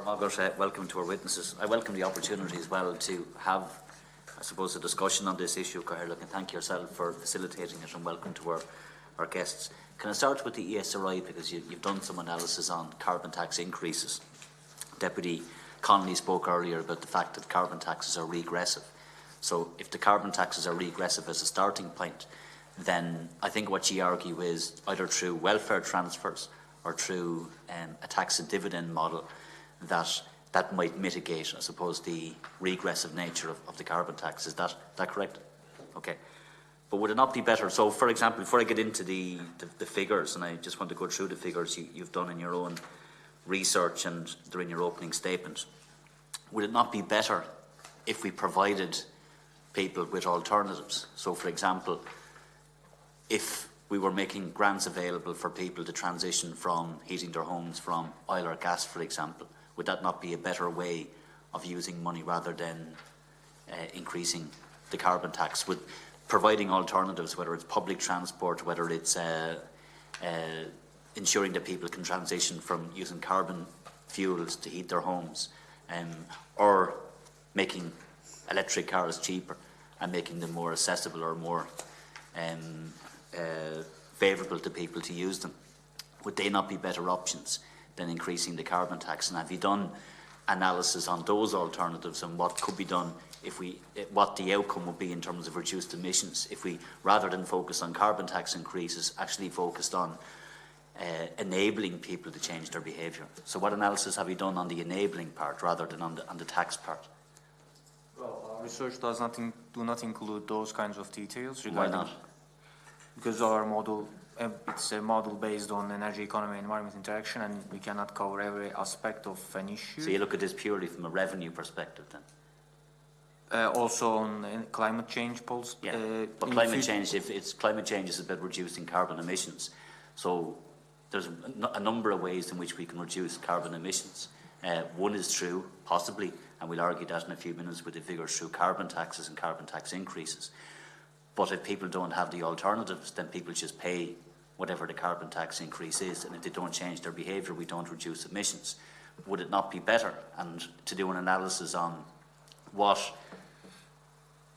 Margaret, welcome to our witnesses. I welcome the opportunity as well to have, I suppose, a discussion on this issue, Caherlick, and thank yourself for facilitating it, and welcome to our guests. Can I start with the ESRI, because you've done some analysis on carbon tax increases. Deputy Connolly spoke earlier about the fact that carbon taxes are regressive. So if the carbon taxes are regressive as a starting point, then I think what you argue is either through welfare transfers or through a tax and dividend model that might mitigate, I suppose, the regressive nature of the carbon tax. Is that correct? Okay. But would it not be better? So, for example, before I get into the figures, and I just want to go through the figures you've done in your own research and they're in your opening statement, would it not be better if we provided people with alternatives? So, for example, if we were making grants available for people to transition from heating their homes from oil or gas, for example, would that not be a better way of using money rather than increasing the carbon tax? With providing alternatives, whether it's public transport, whether it's ensuring that people can transition from using carbon fuels to heat their homes, or making electric cars cheaper and making them more accessible or more favourable to people to use them, would they not be better options than increasing the carbon tax? And have you done analysis on those alternatives and what could be done what the outcome would be in terms of reduced emissions if we, rather than focus on carbon tax increases, actually focused on enabling people to change their behaviour? So what analysis have you done on the enabling part rather than on the tax part? Well, our research do not include those kinds of details. Why not? Because our model, it's a model based on energy, economy, environment interaction, and we cannot cover every aspect of an issue. So you look at this purely from a revenue perspective then? Also on climate change polls. Yeah, but climate change, if it's climate change is about reducing carbon emissions. So there's a number of ways in which we can reduce carbon emissions. One is through, possibly, and we'll argue that in a few minutes with the figures, through carbon taxes and carbon tax increases. But if people don't have the alternatives, then people just pay whatever the carbon tax increase is, and if they don't change their behaviour, we don't reduce emissions. Would it not be better and to do an analysis on what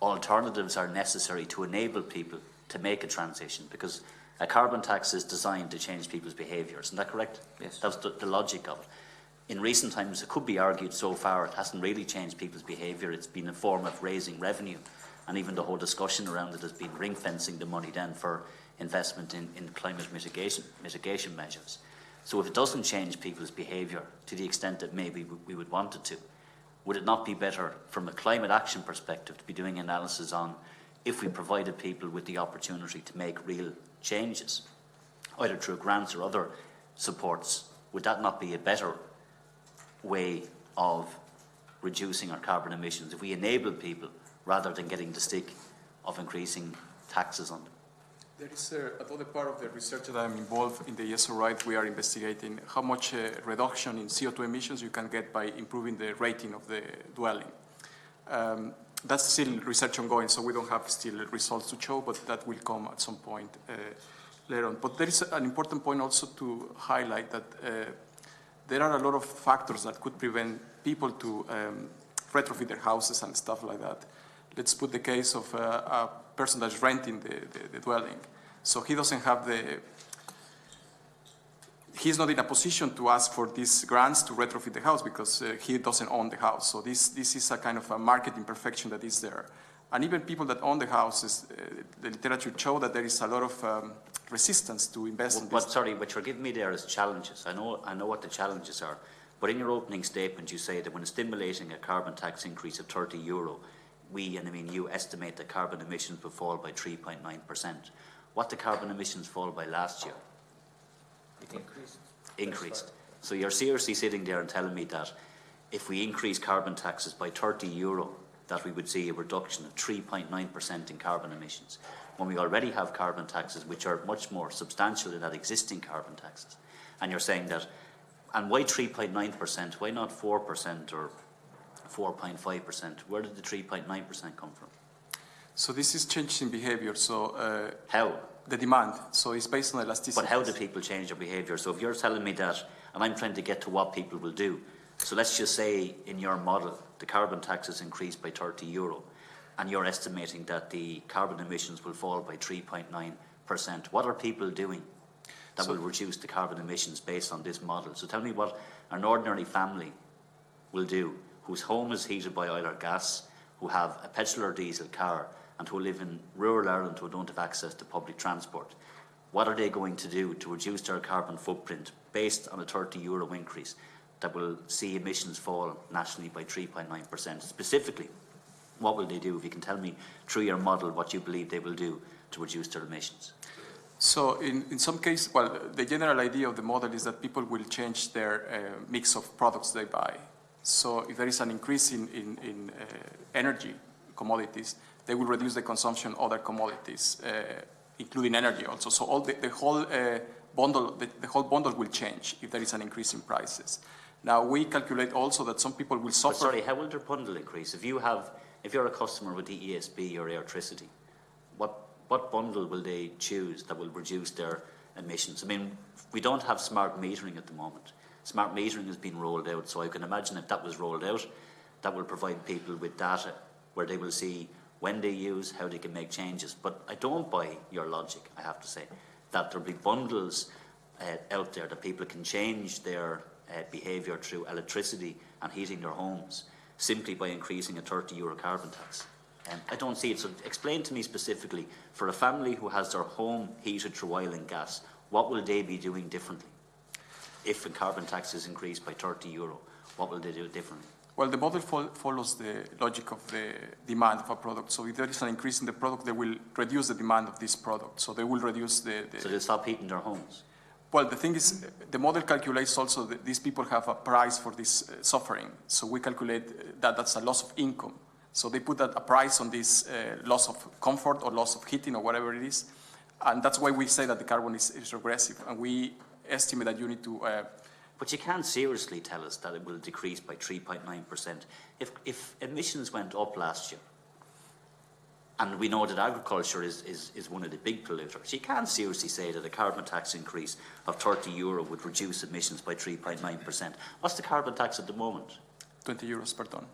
alternatives are necessary to enable people to make a transition? Because a carbon tax is designed to change people's behaviour, isn't that correct? Yes. That's the logic of it. In recent times, it could be argued so far it hasn't really changed people's behaviour. It's been a form of raising revenue, and even the whole discussion around it has been ring fencing the money then for investment in climate mitigation measures. So if it doesn't change people's behaviour to the extent that maybe we would want it to, would it not be better from a climate action perspective to be doing analysis on if we provided people with the opportunity to make real changes, either through grants or other supports? Would that not be a better way of reducing our carbon emissions if we enable people rather than getting the stick of increasing taxes on them? There is another part of the research that I'm involved in the ESRI. We are investigating how much reduction in CO2 emissions you can get by improving the rating of the dwelling. That's still research ongoing, so we don't have still results to show, but that will come at some point later on. But there is an important point also to highlight that there are a lot of factors that could prevent people to retrofit their houses and stuff like that. Let's put the case of a person that's renting the dwelling. So he doesn't have he's not in a position to ask for these grants to retrofit the house because he doesn't own the house. So this is a kind of a market imperfection that is there. And even people that own the houses, the literature show that there is a lot of resistance to invest in this. Sorry, what you're giving me there is challenges. I know what the challenges are. But in your opening statement, you say that when stimulating a carbon tax increase of €30, you estimate that carbon emissions will fall by 3.9%. What did carbon emissions fall by last year? It Increased. So you're seriously sitting there and telling me that if we increase carbon taxes by €30, that we would see a reduction of 3.9% in carbon emissions, when we already have carbon taxes which are much more substantial than that existing carbon taxes. And you're saying that, and why 3.9%? Why not 4% or 4.5%? Where did the 3.9% come from? So this is changing behavior. So how? The demand. So it's based on elasticity. But how do people change their behavior? So if you're telling me that, and I'm trying to get to what people will do, So let's just say in your model, the carbon tax is increased by €30, and you're estimating that the carbon emissions will fall by 3.9%. What are people doing that will reduce the carbon emissions based on this model? So tell me what an ordinary family will do whose home is heated by oil or gas, who have a petrol or diesel car, and who live in rural Ireland who don't have access to public transport. What are they going to do to reduce their carbon footprint based on a €30 increase that will see emissions fall nationally by 3.9%? Specifically, what will they do? If you can tell me through your model what you believe they will do to reduce their emissions. So in some cases, well, the general idea of the model is that people will change their mix of products they buy. So if there is an increase in energy commodities, they will reduce the consumption of other commodities, including energy also. So all the whole bundle will change if there is an increase in prices. Now we calculate also that some people will suffer. But sorry, how will their bundle increase? If you're a customer with the ESB or electricity, what bundle will they choose that will reduce their emissions? I mean, we don't have smart metering at the moment. Smart metering has been rolled out, so I can imagine if that was rolled out, that will provide people with data where they will see when they use, how they can make changes. But I don't buy your logic, I have to say, that there'll be bundles out there that people can change their behaviour through electricity and heating their homes simply by increasing a €30 carbon tax. I don't see it. So explain to me specifically, for a family who has their home heated through oil and gas, what will they be doing differently? If a carbon tax is increased by €30, what will they do differently? Well, the model follows the logic of the demand of a product. So if there is an increase in the product, they will reduce the demand of this product. So they will reduce the So they'll stop heating their homes? Well, the thing is, the model calculates also that these people have a price for this suffering. So we calculate that that's a loss of income. So they put a price on this loss of comfort or loss of heating or whatever it is. And that's why we say that the carbon is regressive. And we estimate that you need to... But you can't seriously tell us that it will decrease by 3.9%. If emissions went up last year, and we know that agriculture is one of the big polluters, you can't seriously say that a carbon tax increase of €30 would reduce emissions by 3.9%. What's the carbon tax at the moment? €20 per tonne.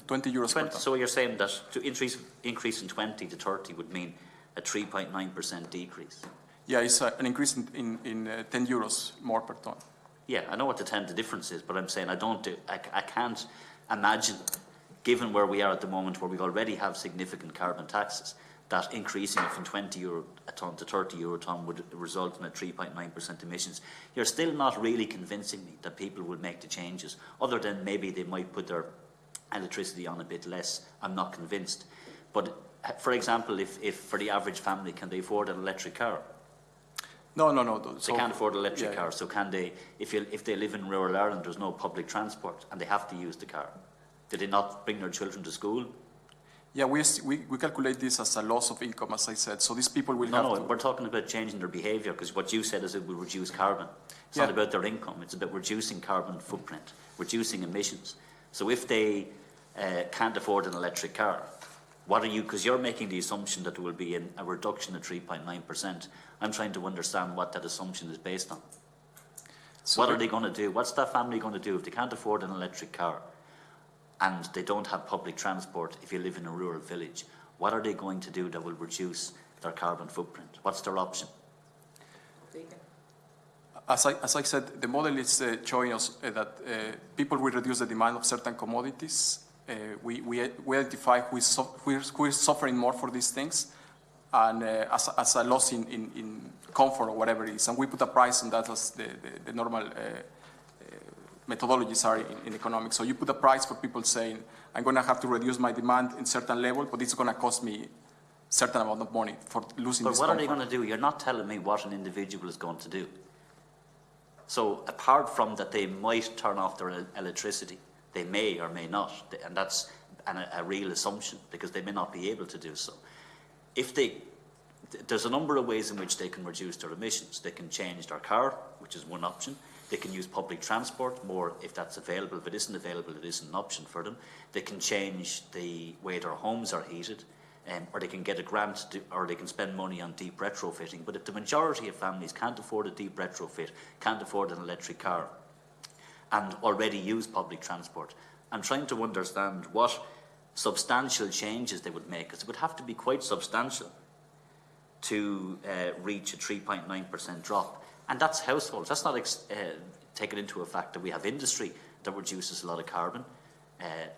20 euros per tonne. So you're saying that to increase in 20 to 30 would mean a 3.9% decrease? Yeah, it's an increase in €10 more per tonne. Yeah, I know what the difference is, but I'm saying I can't imagine, given where we are at the moment, where we already have significant carbon taxes, that increasing it from €20 a tonne to €30 a tonne would result in a 3.9% emissions. You're still not really convincing me that people will make the changes, other than maybe they might put their electricity on a bit less. I'm not convinced. But, for example, if for the average family, can they afford an electric car? No. They can't afford an electric car, so can they, if they live in rural Ireland, there's no public transport, and they have to use the car. Did they not bring their children to school? Yeah, we calculate this as a loss of income, as I said. So these people will have to... No, we're talking about changing their behaviour, because what you said is it will reduce carbon. It's not about their income, it's about reducing carbon footprint, reducing emissions. So if they can't afford an electric car, what are you, because you're making the assumption that there will be a reduction of 3.9%. I'm trying to understand what that assumption is based on. So what are they going to do? What's that family going to do if they can't afford an electric car and they don't have public transport if you live in a rural village? What are they going to do that will reduce their carbon footprint? What's their option? As I said, the model is showing us that people will reduce the demand of certain commodities. We identify who is suffering more for these things, and as a loss in comfort or whatever it is. And we put a price on that as the normal methodologies are in economics. So you put a price for people saying, I'm going to have to reduce my demand in certain level, but it's going to cost me certain amount of money for losing this comfort. But what are they going to do? You're not telling me what an individual is going to do. So apart from that they might turn off their electricity, they may or may not, and that's a real assumption, because they may not be able to do so. There's a number of ways in which they can reduce their emissions. They can change their car, which is one option. They can use public transport more if that's available. If it isn't available, it isn't an option for them. They can change the way their homes are heated, or they can get a grant, or they can spend money on deep retrofitting. But if the majority of families can't afford a deep retrofit, can't afford an electric car, and already use public transport. I'm trying to understand what substantial changes they would make, because it would have to be quite substantial to reach a 3.9% drop. And that's households. That's not taken into a fact that we have industry that reduces a lot of carbon.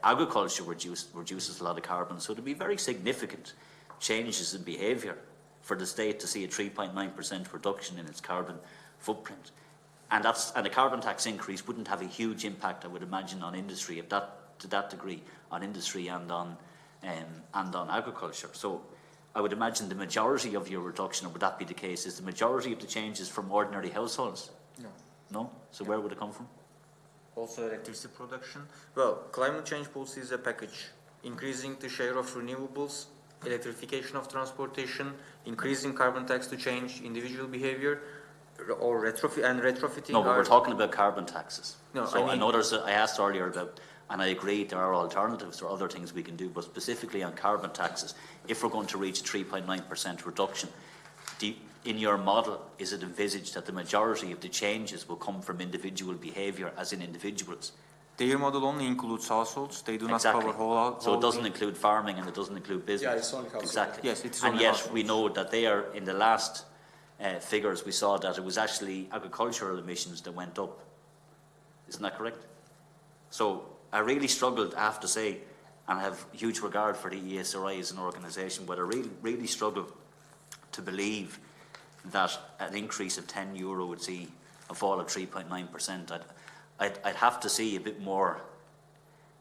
Agriculture reduces a lot of carbon. So there'd be very significant changes in behaviour for the state to see a 3.9% reduction in its carbon footprint. And a carbon tax increase wouldn't have a huge impact, I would imagine, on industry to that degree, on industry and on agriculture. So I would imagine the majority of your reduction, would that be the case, is the majority of the changes from ordinary households? No. No? So where would it come from? Also electricity production. Well, climate change policy is a package, increasing the share of renewables, electrification of transportation, increasing carbon tax to change individual behavior, or retrofitting. No, but we're talking about carbon taxes. No, so I know I asked earlier about, and I agree there are alternatives, there are other things we can do, but specifically on carbon taxes, if we're going to reach a 3.9% reduction, in your model, is it envisaged that the majority of the changes will come from individual behaviour, as in individuals? Their model only includes households. They do not cover whole. So it doesn't include farming and it doesn't include business. Yeah, it's only households. Exactly. Yes, it's and only yet households. we know that they are, in the last figures, we saw that it was actually agricultural emissions that went up. Isn't that correct? So I really struggled, I have to say, and I have huge regard for the ESRI as an organisation, but I really struggle to believe that an increase of €10 would see a fall of 3.9%. I'd have to see a bit more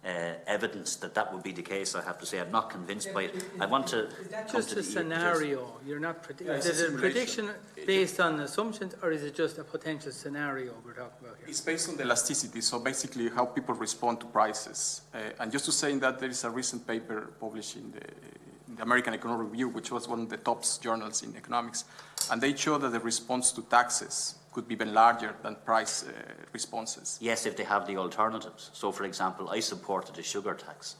evidence that would be the case. I have to say I'm not convinced by it. I want to. Is that just a scenario? You're not is it a prediction based on assumptions, or is it just a potential scenario we're talking about here? It's based on the elasticity, so basically how people respond to prices. And just to say that there is a recent paper published in the American Economic Review, which was one of the top journals in economics, and they show that the response to taxes could be even larger than price responses. Yes, if they have the alternatives. So, for example, I supported a sugar tax.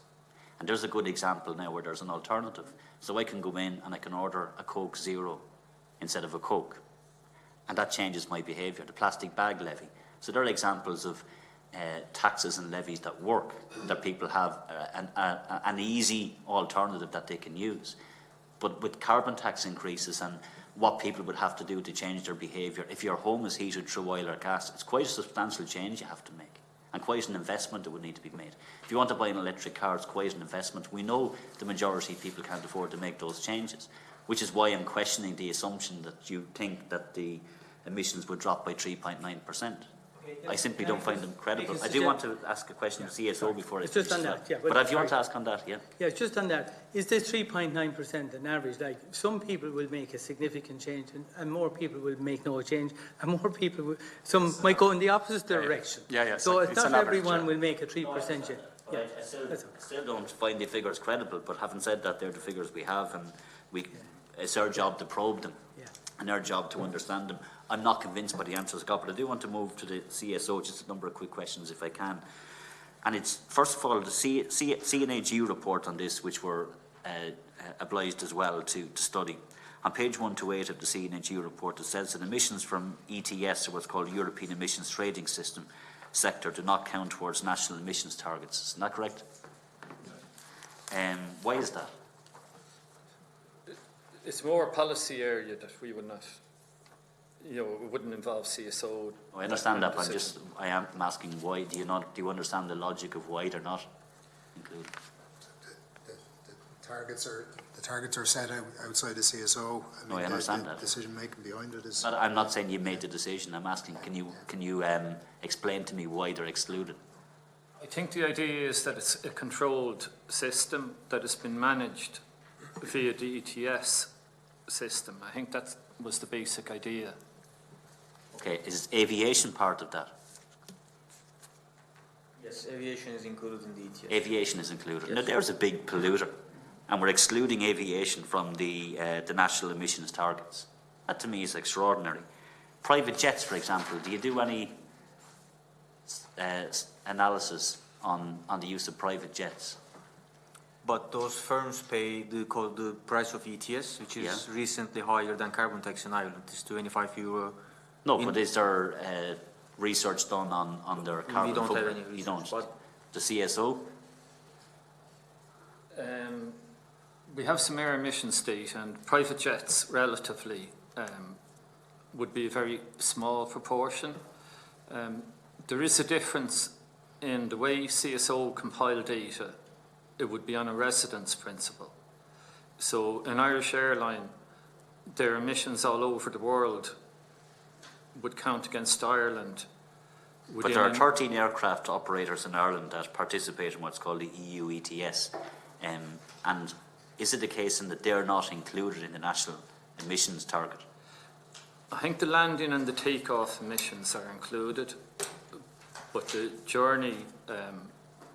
And there's a good example now where there's an alternative. So I can go in and I can order a Coke Zero instead of a Coke. And that changes my behaviour. The plastic bag levy. So there are examples of taxes and levies that work, that people have an easy alternative that they can use. But with carbon tax increases and what people would have to do to change their behaviour, if your home is heated through oil or gas, it's quite a substantial change you have to make, and quite an investment that would need to be made. If you want to buy an electric car, it's quite an investment. We know the majority of people can't afford to make those changes, which is why I'm questioning the assumption that you think that the emissions would drop by 3.9%. I simply don't find them credible. I do want to ask a question of CSO before I finish. Just on that, yeah. But if you want to ask on that, yeah. Yeah, just on that. Is this 3.9% an average? Like, some people will make a significant change, and more people will make no change, and more people will, some might go in the opposite direction. Yeah. So it's not average, everyone will make a 3% change. Yeah. I still don't find the figures credible, but having said that, they're the figures we have, and it's our job to probe them, and our job to understand them. I'm not convinced by the answers I got, but I do want to move to the CSO, just a number of quick questions if I can. And it's, first of all, the CNAG report on this, which we're obliged as well to study. On page 128 of the CNAG report, it says that emissions from ETS, or what's called European Emissions Trading System sector, do not count towards national emissions targets. Isn't that correct? Why is that? It's more a policy area that we would not, it wouldn't involve CSO. I understand that, but I am asking why. Do you understand the logic of why they're not included? The targets are set outside the CSO. I understand that. Decision making behind it is. I'm not saying you made the decision. I'm asking, can you explain to me why they're excluded? I think the idea is that it's a controlled system that has been managed via the ETS system. I think that was the basic idea. Okay, is aviation part of that? Yes, aviation is included in the ETS. Aviation is included. Yes. Now, there's a big polluter, and we're excluding aviation from the national emissions targets. That, to me, is extraordinary. Private jets, for example, do you do any analysis on the use of private jets? But those firms pay the price of ETS, which is recently higher than carbon tax in Ireland. It's €25. No, but is there research done on their carbon We don't have footprint? any You research. don't? But The CSO? We have some air emissions data, and private jets relatively would be a very small proportion. There is a difference in the way CSO compile data. It would be on a residence principle. So an Irish airline, their emissions all over the world would count against Ireland. But there are 13 aircraft operators in Ireland that participate in what's called the EU ETS. And is it the case in that they're not included in the national emissions target? I think the landing and the takeoff emissions are included, but the journey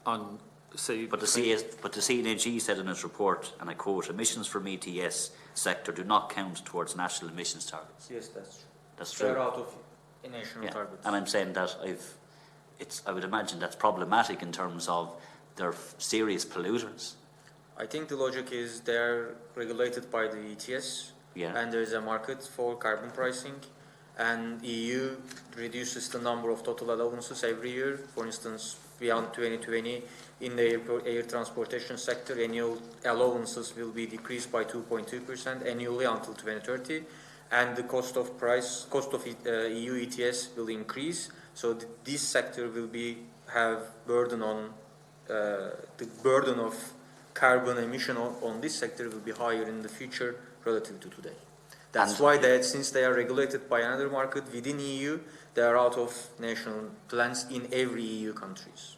on, say... But the CNAG said in its report, and I quote, "Emissions from ETS sector do not count towards national emissions targets." yes, that's true. That's true. They're out of national Yeah. targets. And I'm saying that I would imagine that's problematic in terms of they're serious polluters. I think the logic is they're regulated by the ETS, Yeah. and there is a market for carbon pricing, and EU reduces the number of total allowances every year. For instance, beyond 2020, in the air transportation sector, annual allowances will be decreased by 2.2% annually until 2030, and the cost of EU ETS will increase. So this sector will have burden on the burden of carbon emission on this sector will be higher in the future relative to today. That's why since they are regulated by another market within EU, they are out of national plans in every EU countries.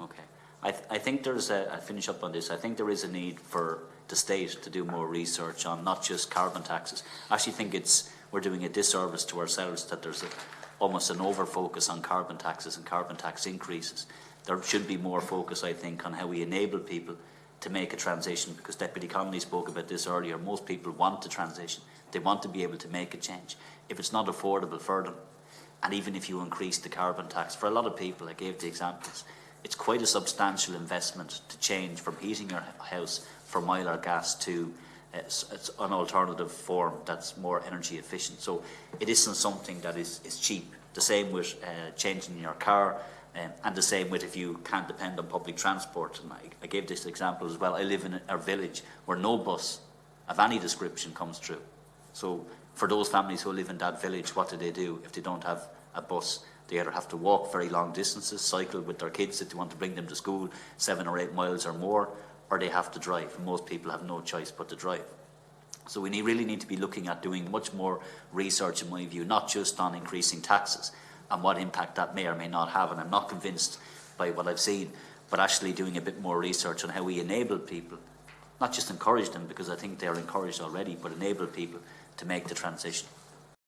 Okay. I think there's I'll finish up on this. I think there is a need for the state to do more research on not just carbon taxes. I actually think we're doing a disservice to ourselves that there's almost an over-focus on carbon taxes and carbon tax increases. There should be more focus, I think, on how we enable people to make a transition, because Deputy Connolly spoke about this earlier. Most people want the transition. They want to be able to make a change. If it's not affordable for them, and even if you increase the carbon tax, for a lot of people, I gave the examples, it's quite a substantial investment to change from heating your house from oil or gas to it's an alternative form that's more energy efficient. So it isn't something that is cheap. The same with changing your car, and the same with if you can't depend on public transport. And I gave this example as well. I live in a village where no bus of any description comes through. So for those families who live in that village, what do if they don't have a bus? They either have to walk very long distances, cycle with their kids if they want to bring them to school 7 or 8 miles or more, or they have to drive. And most people have no choice but to drive. So we really need to be looking at doing much more research, in my view, not just on increasing taxes and what impact that may or may not have. And I'm not convinced by what I've seen, but actually doing a bit more research on how we enable people, not just encourage them, because I think they're encouraged already, but enable people to make the transition.